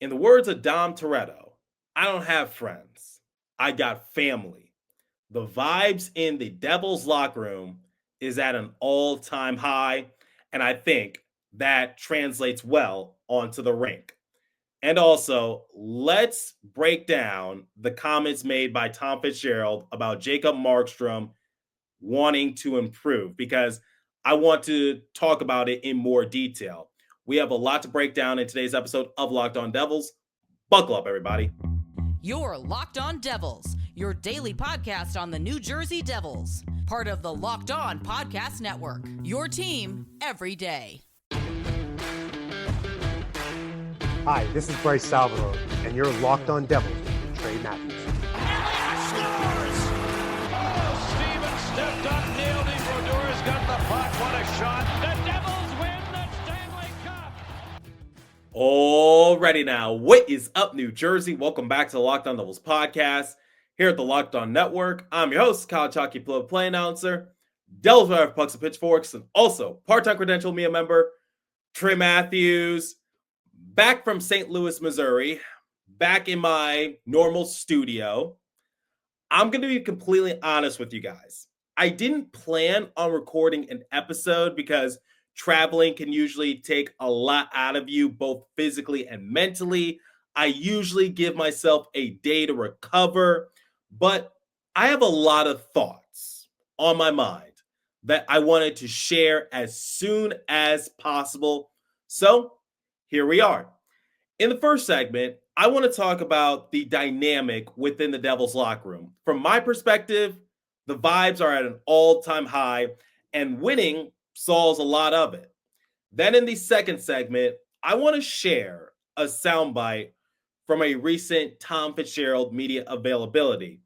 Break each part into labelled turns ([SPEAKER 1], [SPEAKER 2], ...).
[SPEAKER 1] In the words of Dom Toretto, I don't have friends. I got family. The vibes in the Devils locker room is at an all-time high, and I think that translates well onto the rink. And also, let's break down the comments made by Tom Fitzgerald about Jacob Markstrom wanting to improve because I want to talk about it in more detail. We have a lot to break down in today's episode of Locked On Devils. Buckle up, everybody.
[SPEAKER 2] You're Locked On Devils, your daily podcast on the New Jersey Devils, part of the Locked On Podcast Network, your team every day.
[SPEAKER 3] Hi, this is Bryce Salvador, and you're Locked On Devils with Trey Matthews.
[SPEAKER 4] Elliott scores! Oh, Stevens stepped up, nailed it. Brodor's got the puck. What a shot. The Devils win the Stanley Cup.
[SPEAKER 1] Alrighty now, what is up, New Jersey? Welcome back to the Locked On Devils podcast here at the Locked On Network. I'm your host, college hockey play announcer, Devils Wire Pucks and Pitchforks, and also part-time credential media member, Trey Matthews. Back from St. Louis, Missouri, back in my normal studio. I'm going to be completely honest with you guys. I didn't plan on recording an episode because traveling can usually take a lot out of you, both physically and mentally. I usually give myself a day to recover, but I have a lot of thoughts on my mind that I wanted to share as soon as possible. So, here we are. In the first segment, I want to talk about the dynamic within the Devils locker room. From my perspective, the vibes are at an all-time high, and winning solves a lot of it. Then in the second segment, I want to share a soundbite from a recent Tom Fitzgerald media availability.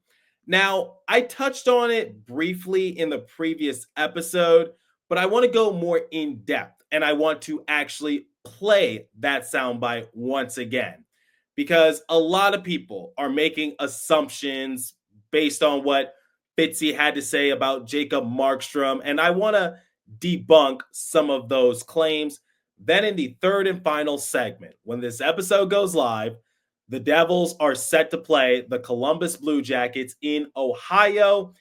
[SPEAKER 1] Now, I touched on it briefly in the previous episode, but I want to go more in depth, and I want to actually play that soundbite once again, because a lot of people are making assumptions based on what Fitzy had to say about Jacob Markstrom, and I want to debunk some of those claims. Then in the third and final segment, when this episode goes live, the Devils are set to play the Columbus Blue Jackets in Ohio.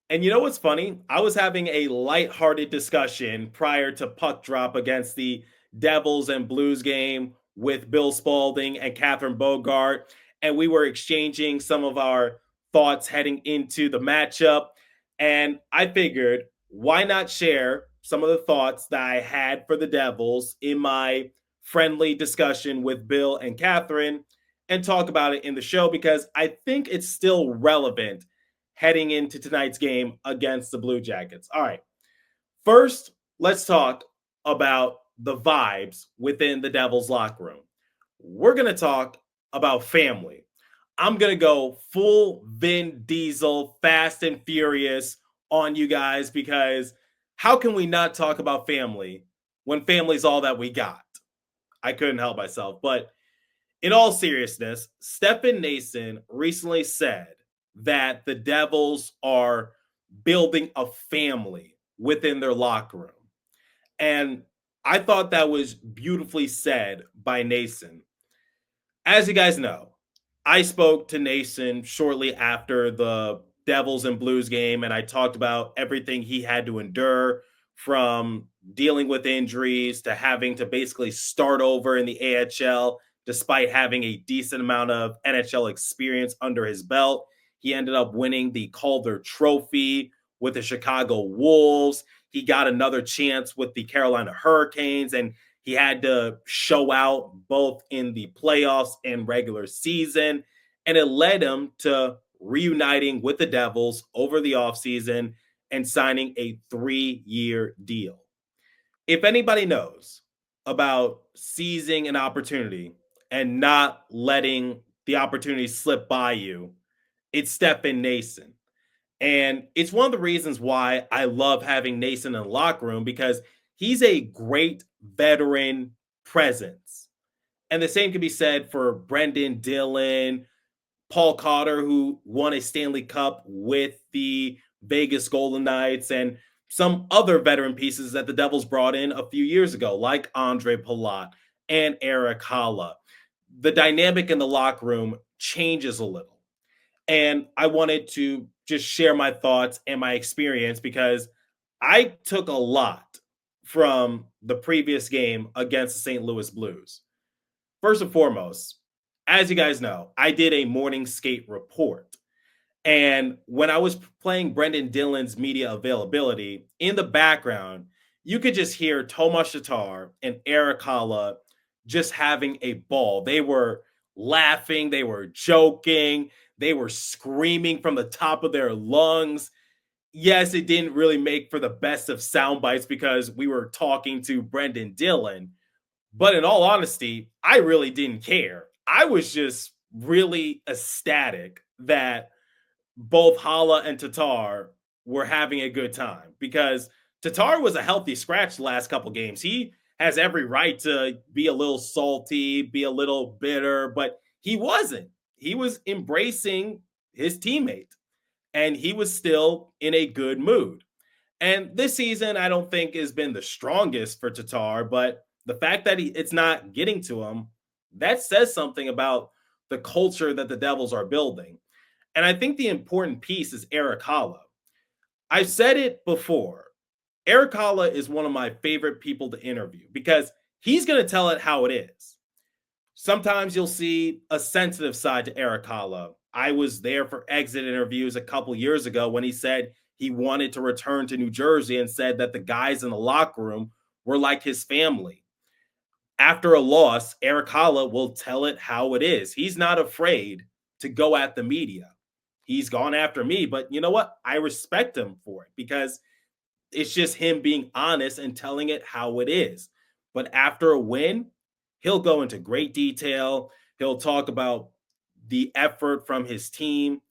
[SPEAKER 1] And you know what's funny? I was having a lighthearted discussion prior to puck drop against the Devils and Blues game with Bill Spaulding and Catherine Bogart, and we were exchanging some of our thoughts heading into the matchup. And I figured, why not share some of the thoughts that I had for the Devils in my friendly discussion with Bill and Catherine and talk about it in the show, because I think it's still relevant heading into tonight's game against the Blue Jackets. All right. First, let's talk about the vibes within the Devils locker room. We're going to talk about family. I'm going to go full Vin Diesel, Fast and Furious on you guys, because how can we not talk about family when family's all that we got? I couldn't help myself. But in all seriousness, Stefan Noesen recently said that the Devils are building a family within their locker room. And I thought that was beautifully said by Noesen. As you guys know, I spoke to Noesen shortly after the Devils and Blues game, and I talked about everything he had to endure, from dealing with injuries to having to basically start over in the AHL despite having a decent amount of NHL experience under his belt. He ended up winning the Calder Trophy with the Chicago Wolves. He got another chance with the Carolina Hurricanes, and he had to show out both in the playoffs and regular season. And it led him to reuniting with the Devils over the offseason and signing a 3-year deal. If anybody knows about seizing an opportunity and not letting the opportunity slip by you, it's Stefan Noesen. And it's one of the reasons why I love having Noesen in the locker room, because he's a great veteran presence. And the same can be said for Brendan Dillon, Paul Cotter, who won a Stanley Cup with the Vegas Golden Knights, and some other veteran pieces that the Devils brought in a few years ago, like Andre Palat and Eric Haula. the dynamic in the locker room changes a little. And I wanted to just share my thoughts and my experience because I took a lot from the previous game against the St. Louis Blues. First and foremost, as you guys know, I did a morning skate report. And when I was playing Brendan Dillon's media availability, in the background, you could just hear Tomas Tatar and Eric Holla just having a ball. They were laughing, they were joking, they were screaming from the top of their lungs. Yes, it didn't really make for the best of sound bites because we were talking to Brendan Dillon. But in all honesty, I really didn't care. I was just really ecstatic that both Hala and Tatar were having a good time because Tatar was a healthy scratch the last couple games. He has every right to be a little salty, be a little bitter, but he wasn't. He was embracing his teammate and he was still in a good mood. And this season, I don't think has been the strongest for Tatar, but the fact that it's not getting to him, that says something about the culture that the Devils are building. And I think the important piece is Eric Holla. I've said it before. Eric Holla is one of my favorite people to interview because he's going to tell it how it is. Sometimes you'll see a sensitive side to Eric Holla. I was there for exit interviews a couple years ago when he said he wanted to return to New Jersey and said that the guys in the locker room were like his family. After a loss, Eric Holla will tell it how it is. He's not afraid to go at the media. He's gone after me, but you know what? I respect him for it because it's just him being honest and telling it how it is. But after a win, he'll go into great detail. He'll talk about the effort from his team.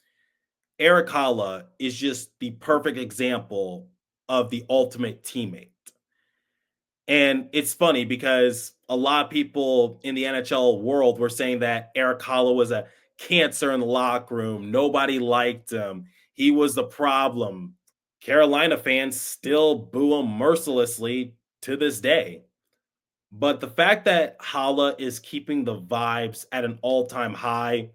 [SPEAKER 1] Eric Holla is just the perfect example of the ultimate teammate. And it's funny because a lot of people in the NHL world were saying that Eric Holla was a cancer in the locker room. Nobody liked him. He was the problem. Carolina fans still boo him mercilessly to this day. But the fact that Holla is keeping the vibes at an all-time high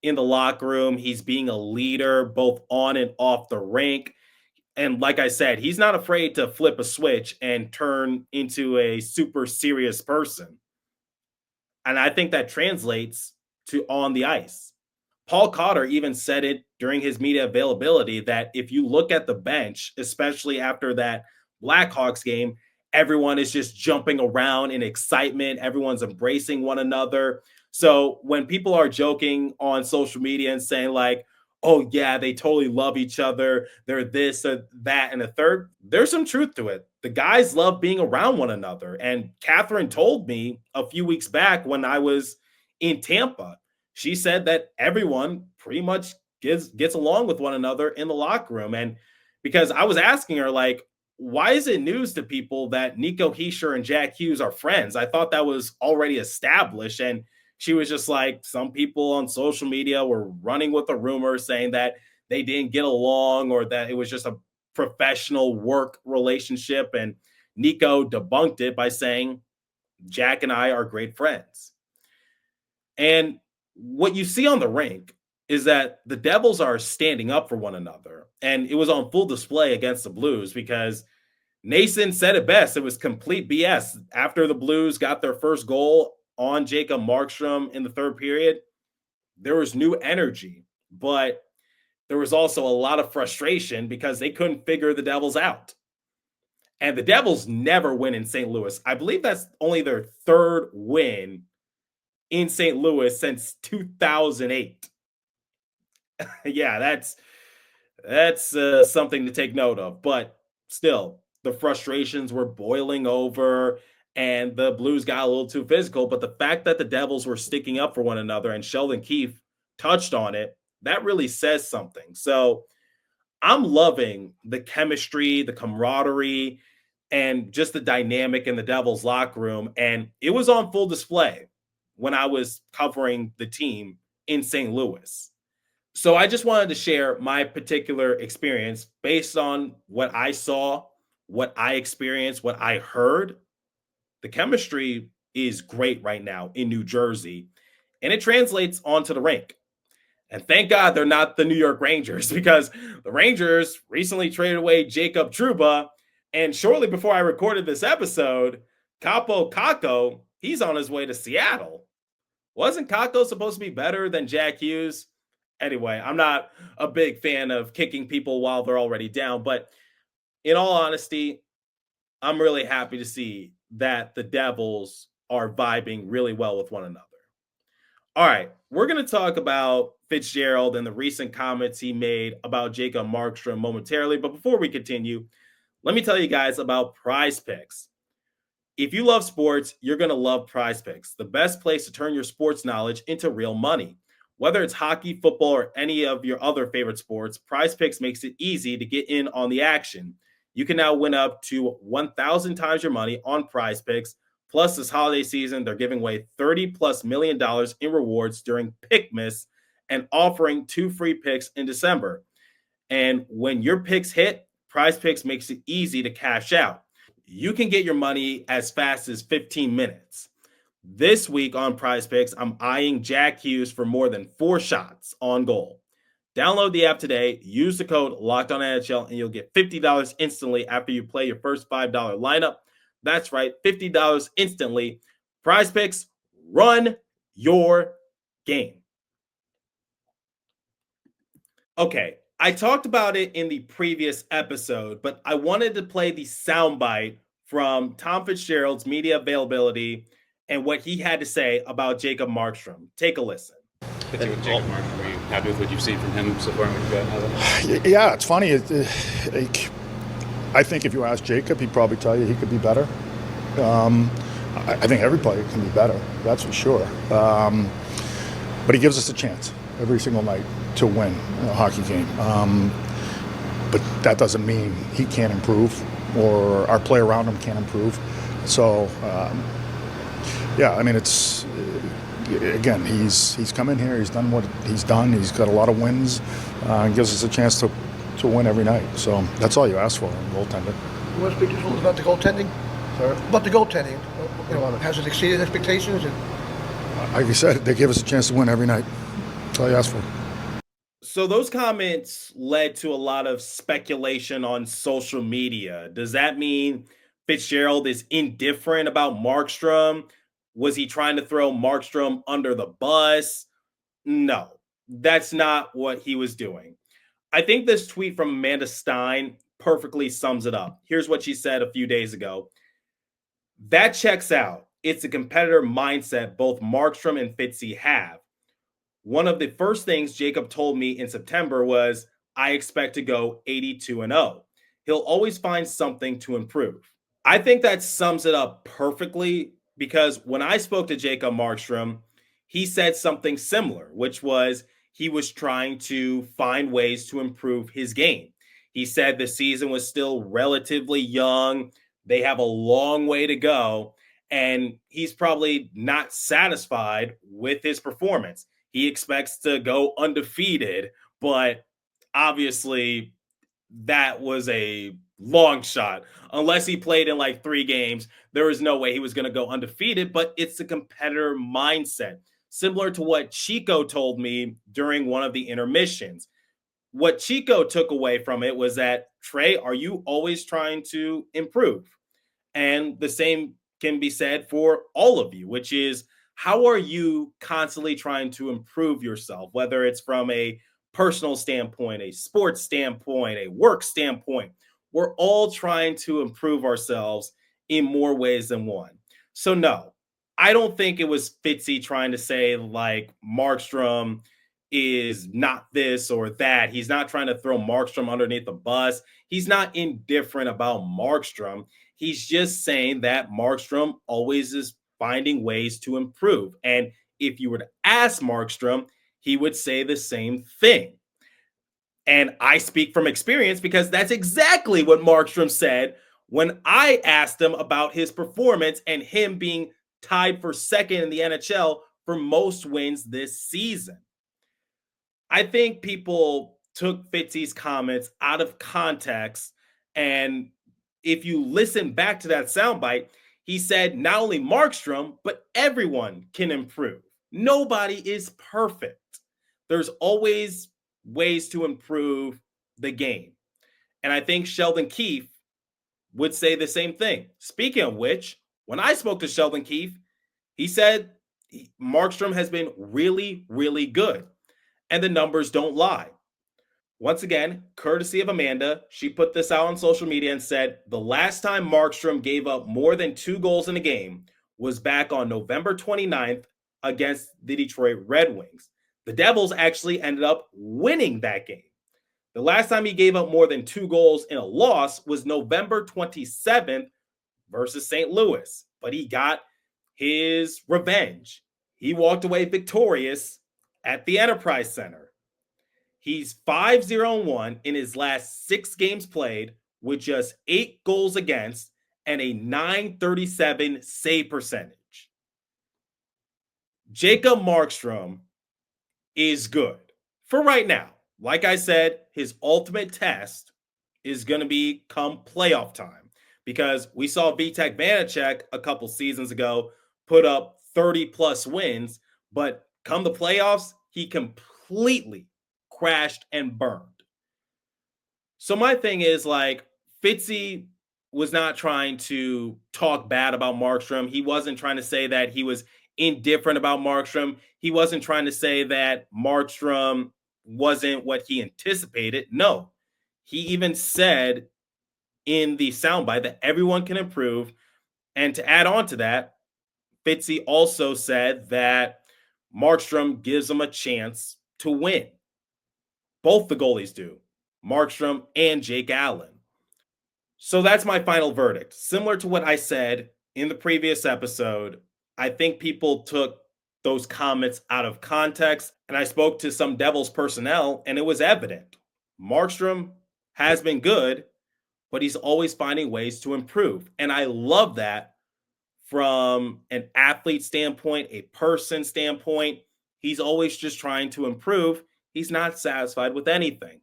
[SPEAKER 1] in the locker room, he's being a leader both on and off the rink. And like I said, he's not afraid to flip a switch and turn into a super serious person. And I think that translates to on the ice. Paul Cotter even said it during his media availability that if you look at the bench, especially after that Blackhawks game, everyone is just jumping around in excitement. Everyone's embracing one another. So when people are joking on social media and saying like, oh yeah, they totally love each other, they're this or that and a third, there's some truth to it. The guys love being around one another. And Catherine told me a few weeks back when I was in Tampa, she said that everyone pretty much gets along with one another in the locker room. And because I was asking her, like, why is it news to people that Nico Hischier and Jack Hughes are friends? I thought that was already established. And she was just like, some people on social media were running with a rumor saying that they didn't get along or that it was just a professional work relationship. And Nico debunked it by saying, Jack and I are great friends. And what you see on the rink is that the Devils are standing up for one another. And it was on full display against the Blues because Nason said it best. It was complete BS. After the Blues got their first goal on Jacob Markstrom in the third period, there was new energy, but there was also a lot of frustration because they couldn't figure the Devils out. And the Devils never win in St. Louis. I believe that's only their third win in St. Louis since 2008. Yeah, that's something to take note of. But still, the frustrations were boiling over and the Blues got a little too physical. But the fact that the Devils were sticking up for one another and Sheldon Keefe touched on it, that really says something. So I'm loving the chemistry, the camaraderie, and just the dynamic in the Devils locker room. And it was on full display when I was covering the team in St. Louis. So I just wanted to share my particular experience based on what I saw, what I experienced, what I heard. The chemistry is great right now in New Jersey. and it translates onto the rink. And thank God they're not the New York Rangers, because the Rangers recently traded away Jacob Trouba. And shortly before I recorded this episode, Capo Caco, he's on his way to Seattle. Wasn't Caco supposed to be better than Jack Hughes? Anyway, I'm not a big fan of kicking people while they're already down. But in all honesty, I'm really happy to see that the Devils are vibing really well with one another. All right, we're going to talk about Fitzgerald and the recent comments he made about Jacob Markstrom momentarily. But before we continue, let me tell you guys about Prize Picks. If you love sports, you're going to love Prize Picks, the best place to turn your sports knowledge into real money. Whether it's hockey, football, or any of your other favorite sports, Prize Picks makes it easy to get in on the action. You can now win up to 1,000 times your money on Prize Picks. Plus, this holiday season, they're giving away $30+ million in rewards during Pickmas and offering 2 free picks in December. And when your picks hit, Prize Picks makes it easy to cash out. You can get your money as fast as 15 minutes. This week on Prize Picks, I'm eyeing Jack Hughes for more than 4 shots on goal. Download the app today, use the code LOCKEDONNHL, and you'll get $50 instantly after you play your first $5 lineup. That's right, $50 instantly. Prize Picks, run your game. Okay, I talked about it in the previous episode, but I wanted to play the soundbite from Tom Fitzgerald's media availability and what he had to say about Jacob Markstrom. Take a listen.
[SPEAKER 5] With Jacob Markstrom, are you happy with what you've seen from him so far?
[SPEAKER 6] Yeah, it's funny. I think if you ask Jacob, he'd probably tell you he could be better. I think every player can be better, that's for sure. But he gives us a chance every single night to win a hockey game. But that doesn't mean he can't improve or our play around him can't improve. So, yeah, I mean, it's, again, he's come in here, he's done what he's done, he's got a lot of wins, and gives us a chance to win every night. So that's all you ask for in goaltending.
[SPEAKER 7] You want to speak to us a little about the goaltending? Sorry? About the goaltending. Has it exceeded expectations?
[SPEAKER 6] Like you said, they give us a chance to win every night. That's all you ask for.
[SPEAKER 1] So those comments led to a lot of speculation on social media. Does that mean Fitzgerald is indifferent about Markstrom? Was he trying to throw Markstrom under the bus? No, that's not what he was doing. I think this tweet from Amanda Stein perfectly sums it up. Here's what she said a few days ago. That checks out. It's a competitor mindset both Markstrom and Fitzy have. One of the first things Jacob told me in September was, I expect to go 82-0. He'll always find something to improve. I think that sums it up perfectly, because when I spoke to Jacob Markstrom, he said something similar, which was he was trying to find ways to improve his game. He said the season was still relatively young. They have a long way to go, and he's probably not satisfied with his performance. He expects to go undefeated, but obviously that was a long shot. Unless he played in like 3 games, there was no way he was going to go undefeated, but it's a competitor mindset, similar to what Chico told me during one of the intermissions. What Chico took away from it was that, Trey, are you always trying to improve? And the same can be said for all of you, which is, how are you constantly trying to improve yourself, whether it's from a personal standpoint, a sports standpoint, a work standpoint? We're all trying to improve ourselves in more ways than one. So no, I don't think it was Fitzy trying to say like Markstrom is not this or that. He's not trying to throw Markstrom underneath the bus. He's not indifferent about Markstrom. He's just saying that Markstrom always is finding ways to improve. And if you were to ask Markstrom, he would say the same thing. And I speak from experience because that's exactly what Markstrom said when I asked him about his performance and him being tied for second in the NHL for most wins this season. I think people took Fitzy's comments out of context. And if you listen back to that soundbite, he said not only Markstrom, but everyone can improve. Nobody is perfect. There's always ways to improve the game. And I think Sheldon Keefe would say the same thing. Speaking of which, when I spoke to Sheldon Keefe, he said Markstrom has been really, really good. And the numbers don't lie. Once again, courtesy of Amanda, she put this out on social media and said the last time Markstrom gave up more than 2 goals in a game was back on November 29th against the Detroit Red Wings. The Devils actually ended up winning that game. The last time he gave up more than 2 goals in a loss was November 27th versus St. Louis, but he got his revenge. He walked away victorious at the Enterprise Center. He's 5-0-1 in his last 6 games played with just 8 goals against and a .937 save percentage. Jacob Markstrom is good for right now. Like I said, his ultimate test is going to be come playoff time because we saw Vitek Vanacek a couple seasons ago put up 30-plus wins, but come the playoffs, he completely crashed and burned. So my thing is like Fitzy was not trying to talk bad about Markstrom. He wasn't trying to say that he was indifferent about Markstrom. He wasn't trying to say that Markstrom wasn't what he anticipated. No, he even said in the soundbite that everyone can improve. And to add on to that, Fitzy also said that Markstrom gives him a chance to win. Both the goalies do, Markstrom and Jake Allen. So that's my final verdict. Similar to what I said in the previous episode, I think people took those comments out of context, and I spoke to some Devils personnel, and it was evident. Markstrom has been good, but he's always finding ways to improve. And I love that from an athlete standpoint, a person standpoint. He's always just trying to improve. He's not satisfied with anything.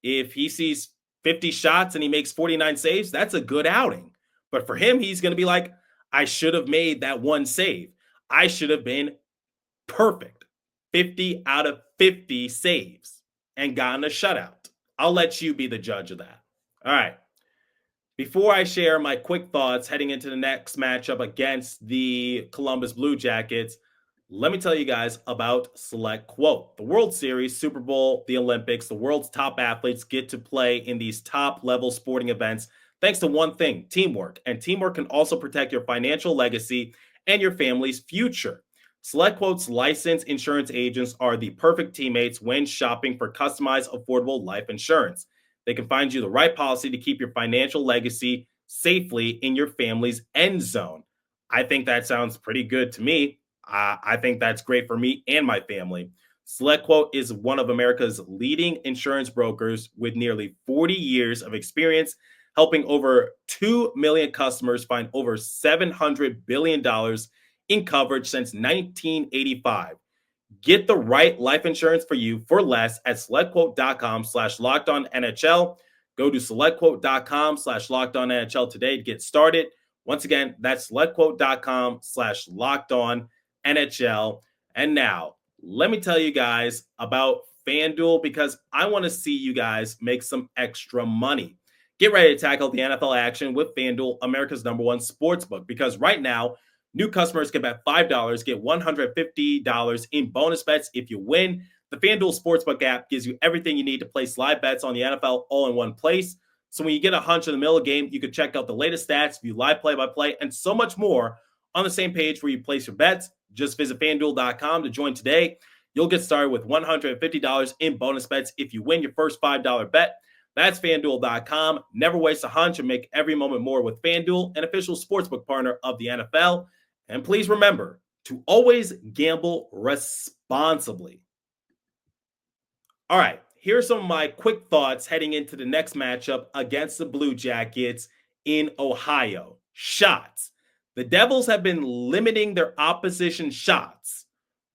[SPEAKER 1] If he sees 50 shots and he makes 49 saves, that's a good outing. But for him, he's going to be like, I should have made that one save. I should have been perfect. 50 out of 50 saves and gotten a shutout. I'll let you be the judge of that. All right. Before I share my quick thoughts heading into the next matchup against the Columbus Blue Jackets, let me tell you guys about Select Quote. The World Series, Super Bowl, the Olympics, the world's top athletes get to play in these top-level sporting events thanks to one thing, teamwork. And teamwork can also protect your financial legacy and your family's future. Select Quote's licensed insurance agents are the perfect teammates when shopping for customized, affordable life insurance. They can find you the right policy to keep your financial legacy safely in your family's end zone. I think that sounds pretty good to me. I think that's great for me and my family. SelectQuote is one of America's leading insurance brokers with nearly 40 years of experience, helping over 2 million customers find over $700 billion in coverage since 1985. Get the right life insurance for you for less at selectquote.com/lockedonnhl. Go to selectquote.com/lockedonnhl today to get started. Once again, that's selectquote.com/lockedonnhl. And now, let me tell you guys about FanDuel because I want to see you guys make some extra money. Get ready to tackle the NFL action with FanDuel, America's #1 sportsbook, because right now, new customers can bet $5, get $150 in bonus bets if you win. The FanDuel Sportsbook app gives you everything you need to place live bets on the NFL all in one place. So when you get a hunch in the middle of the game, you can check out the latest stats, view live play-by-play, and so much more on the same page where you place your bets. Just visit FanDuel.com to join today. You'll get started with $150 in bonus bets if you win your first $5 bet. That's FanDuel.com. Never waste a hunch and make every moment more with FanDuel, an official sportsbook partner of the NFL. And please remember to always gamble responsibly. All right, here's some of my quick thoughts heading into the next matchup against the Blue Jackets in Ohio. Shots. The Devils have been limiting their opposition shots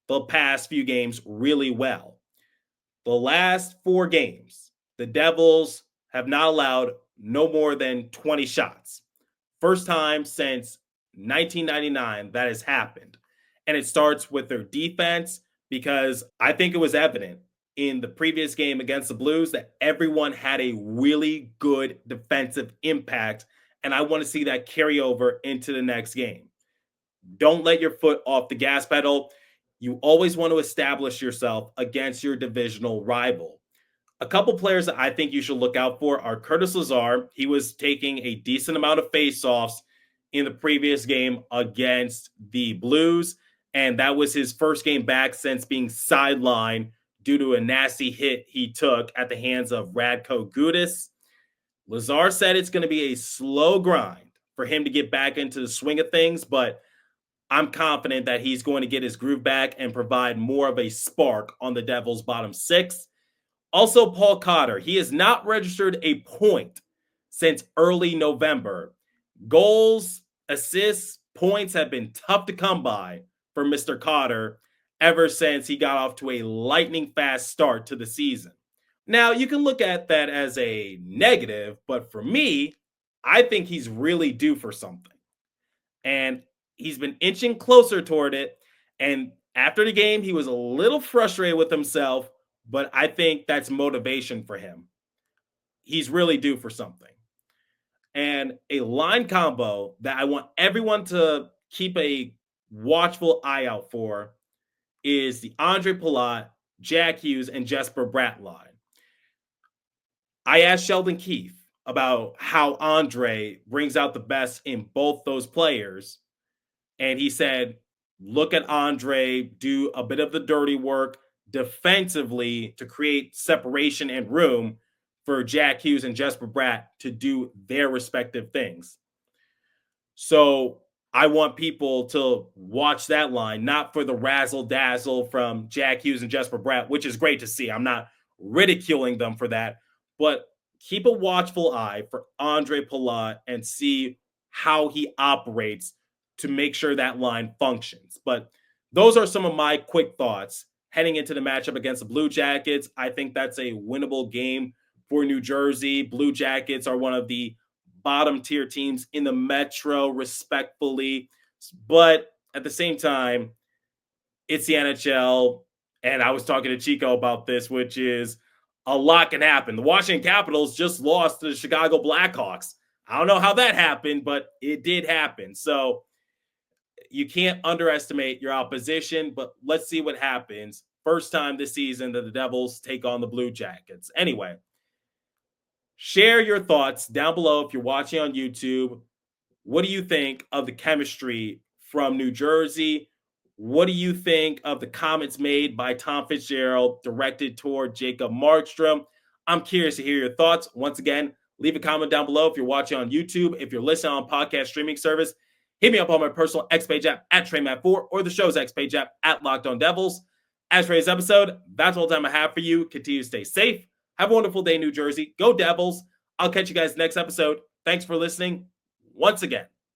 [SPEAKER 1] the past few games really well. The last 4 games, the Devils have not allowed no more than 20 shots. First time since 1999 that has happened. And it starts with their defense, because I think it was evident in the previous game against the Blues that everyone had a really good defensive impact. And I want to see that carry over into the next game. Don't let your foot off the gas pedal. You always want to establish yourself against your divisional rival. A couple players that I think you should look out for are Curtis Lazar. He was taking a decent amount of faceoffs in the previous game against the Blues, and that was his first game back since being sidelined due to a nasty hit he took at the hands of Radko Gudas. Lazar said it's going to be a slow grind for him to get back into the swing of things, but I'm confident that he's going to get his groove back and provide more of a spark on the Devils' bottom six. Also, Paul Cotter, he has not registered a point since early November. Goals, assists, points have been tough to come by for Mr. Cotter ever since he got off to a lightning fast start to the season. Now, you can look at that as a negative, but for me, I think he's really due for something. And he's been inching closer toward it. And after the game, he was a little frustrated with himself, but I think that's motivation for him. He's really due for something. And a line combo that I want everyone to keep a watchful eye out for is the Andre Palat, Jack Hughes, and Jesper Bratt line. I asked Sheldon Keefe about how Andre brings out the best in both those players. And he said, look at Andre do a bit of the dirty work defensively to create separation and room for Jack Hughes and Jesper Bratt to do their respective things. So I want people to watch that line, not for the razzle dazzle from Jack Hughes and Jesper Bratt, which is great to see. I'm not ridiculing them for that, but keep a watchful eye for Andre Palat and see how he operates to make sure that line functions. But those are some of my quick thoughts heading into the matchup against the Blue Jackets. I think that's a winnable game for New Jersey. Blue Jackets are one of the bottom tier teams in the Metro, respectfully. But at the same time, it's the NHL. And I was talking to Chico about this, which is a lot can happen. The Washington Capitals just lost to the Chicago Blackhawks. I don't know how that happened, but it did happen. So you can't underestimate your opposition, but let's see what happens. First time this season that the Devils take on the Blue Jackets. Anyway, share your thoughts down below if you're watching on YouTube. What do you think of the chemistry from New Jersey? What do you think of the comments made by Tom Fitzgerald directed toward Jacob Markstrom? I'm curious to hear your thoughts. Once again, leave a comment down below if you're watching on YouTube. If you're listening on podcast streaming service, hit me up on my personal X Page app at TrainMat4 or the show's X Page app at Locked On Devils. As for today's episode, that's all the time I have for you. Continue to stay safe. Have a wonderful day, New Jersey. Go Devils. I'll catch you guys next episode. Thanks for listening once again.